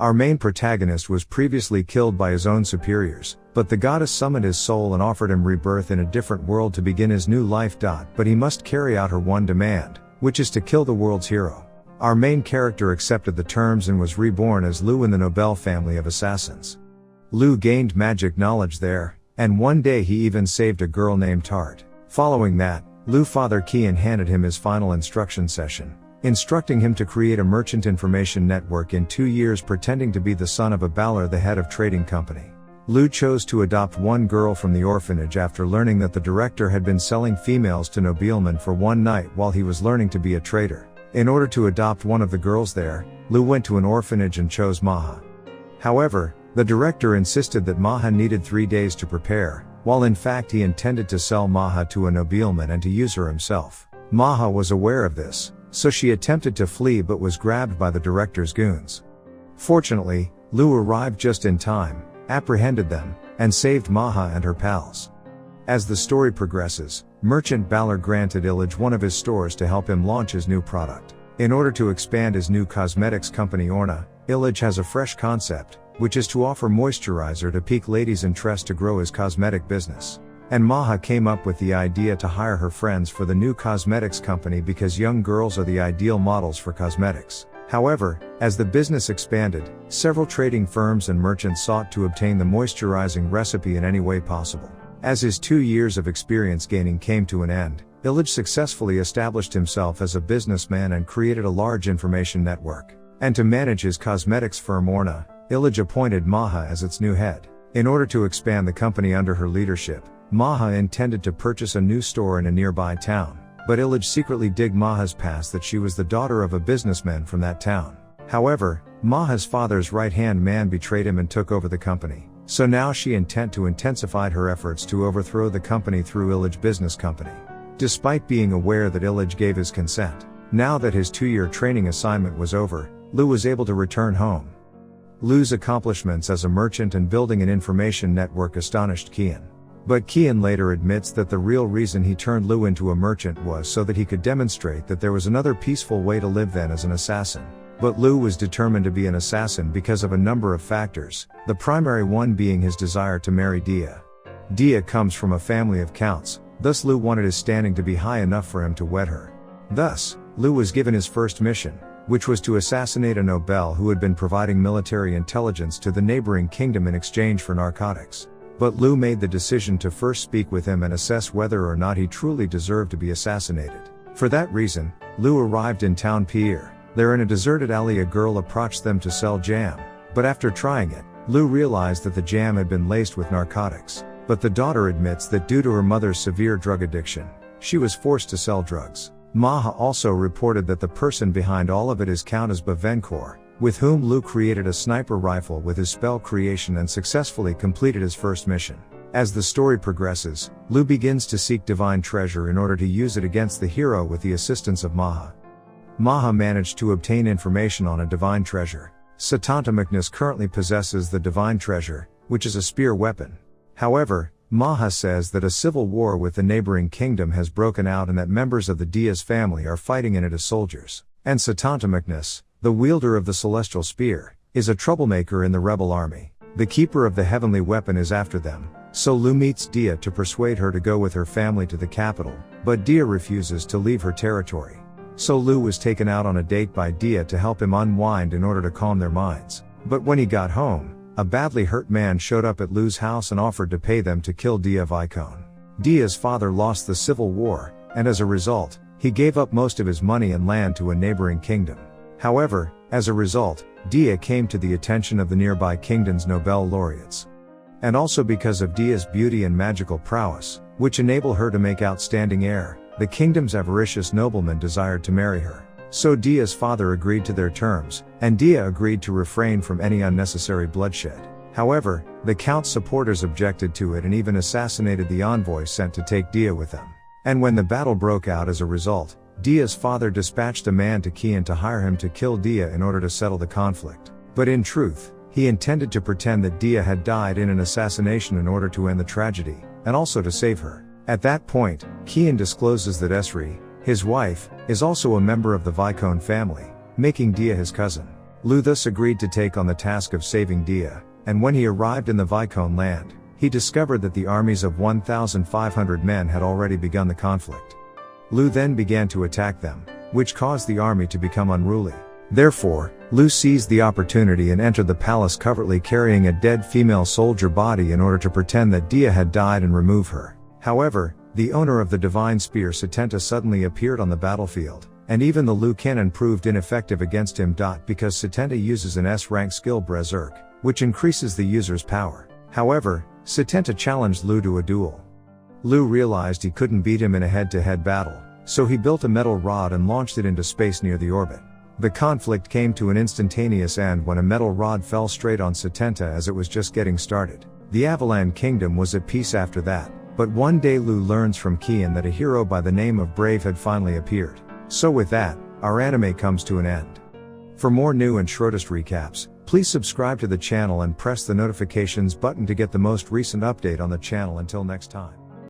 Our main protagonist was previously killed by his own superiors, but the goddess summoned his soul and offered him rebirth in a different world to begin his new life. But he must carry out her one demand, which is to kill the world's hero. Our main character accepted the terms and was reborn as Lu in the Nobel family of assassins. Lu gained magic knowledge there, and one day he even saved a girl named Tart. Following that, Lu father Qian handed him his final instruction session, instructing him to create a merchant information network in 2 years, pretending to be the son of a Baller, the head of trading company. Lu chose to adopt one girl from the orphanage after learning that the director had been selling females to noblemen for one night while he was learning to be a trader. In order to adopt one of the girls there, Lu went to an orphanage and chose Maha. However, the director insisted that Maha needed 3 days to prepare, while in fact he intended to sell Maha to a nobleman and to use her himself. Maha was aware of this, so she attempted to flee but was grabbed by the director's goons. Fortunately, Lu arrived just in time, apprehended them, and saved Maha and her pals. As the story progresses, Merchant Balor granted Illich one of his stores to help him launch his new product. In order to expand his new cosmetics company Orna, Illich has a fresh concept, which is to offer moisturizer to pique ladies' interest to grow his cosmetic business. And Maha came up with the idea to hire her friends for the new cosmetics company because young girls are the ideal models for cosmetics. However, as the business expanded, several trading firms and merchants sought to obtain the moisturizing recipe in any way possible. As his 2 years of experience gaining came to an end, Illich successfully established himself as a businessman and created a large information network. And to manage his cosmetics firm Orna, Illich appointed Maha as its new head. In order to expand the company under her leadership, Maha intended to purchase a new store in a nearby town, but Illich secretly digged Maha's past that she was the daughter of a businessman from that town. However, Maha's father's right-hand man betrayed him and took over the company, so now she intended to intensify her efforts to overthrow the company through Illich Business Company. Despite being aware that Illich gave his consent, now that his 2-year training assignment was over, Lu was able to return home. Lu's accomplishments as a merchant and building an information network astonished Qian. But Qian later admits that the real reason he turned Lu into a merchant was so that he could demonstrate that there was another peaceful way to live than as an assassin. But Lu was determined to be an assassin because of a number of factors, the primary one being his desire to marry Dia. Dia comes from a family of counts, thus Lu wanted his standing to be high enough for him to wed her. Thus, Lu was given his first mission, which was to assassinate a noble who had been providing military intelligence to the neighboring kingdom in exchange for narcotics. But Lu made the decision to first speak with him and assess whether or not he truly deserved to be assassinated. For that reason, Lu arrived in town Pierre. There in a deserted alley a girl approached them to sell jam, but after trying it, Lu realized that the jam had been laced with narcotics. But the daughter admits that due to her mother's severe drug addiction, she was forced to sell drugs. Maha also reported that the person behind all of it is Countess Bavenkor, with whom Lu created a sniper rifle with his spell creation and successfully completed his first mission. As the story progresses, Lu begins to seek divine treasure in order to use it against the hero with the assistance of Maha. Maha managed to obtain information on a divine treasure. Satanta Magnus currently possesses the divine treasure, which is a spear weapon. However, Maha says that a civil war with the neighboring kingdom has broken out and that members of the Diaz family are fighting in it as soldiers. And Satanta Magnus, the wielder of the celestial spear, is a troublemaker in the rebel army. The keeper of the heavenly weapon is after them, so Lu meets Dia to persuade her to go with her family to the capital, but Dia refuses to leave her territory. So Lu was taken out on a date by Dia to help him unwind in order to calm their minds. But when he got home, a badly hurt man showed up at Lu's house and offered to pay them to kill Dia Vicone. Dia's father lost the civil war, and as a result, he gave up most of his money and land to a neighboring kingdom. However, as a result, Dia came to the attention of the nearby kingdom's Nobel laureates. And also because of Dia's beauty and magical prowess, which enable her to make outstanding heir, the kingdom's avaricious noblemen desired to marry her. So Dia's father agreed to their terms, and Dia agreed to refrain from any unnecessary bloodshed. However, the count's supporters objected to it and even assassinated the envoy sent to take Dia with them. And when the battle broke out as a result, Dia's father dispatched a man to Qian to hire him to kill Dia in order to settle the conflict. But in truth, he intended to pretend that Dia had died in an assassination in order to end the tragedy, and also to save her. At that point, Qian discloses that Esri, his wife, is also a member of the Vicone family, making Dia his cousin. Lu thus agreed to take on the task of saving Dia, and when he arrived in the Vicone land, he discovered that the armies of 1,500 men had already begun the conflict. Lu then began to attack them, which caused the army to become unruly. Therefore, Lu seized the opportunity and entered the palace covertly carrying a dead female soldier body in order to pretend that Dia had died and remove her. However, the owner of the divine spear Setenta suddenly appeared on the battlefield, and even the Lu cannon proved ineffective against him. Because Setenta uses an S-rank skill Berserk, which increases the user's power. However, Setenta challenged Lu to a duel. Lu realized he couldn't beat him in a head-to-head battle, so he built a metal rod and launched it into space near the orbit. The conflict came to an instantaneous end when a metal rod fell straight on Setenta as it was just getting started. The Avalan Kingdom was at peace after that, but one day Lu learns from Kian that a hero by the name of Brave had finally appeared. So with that, our anime comes to an end. For more new and shortest recaps, please subscribe to the channel and press the notifications button to get the most recent update on the channel. Until next time.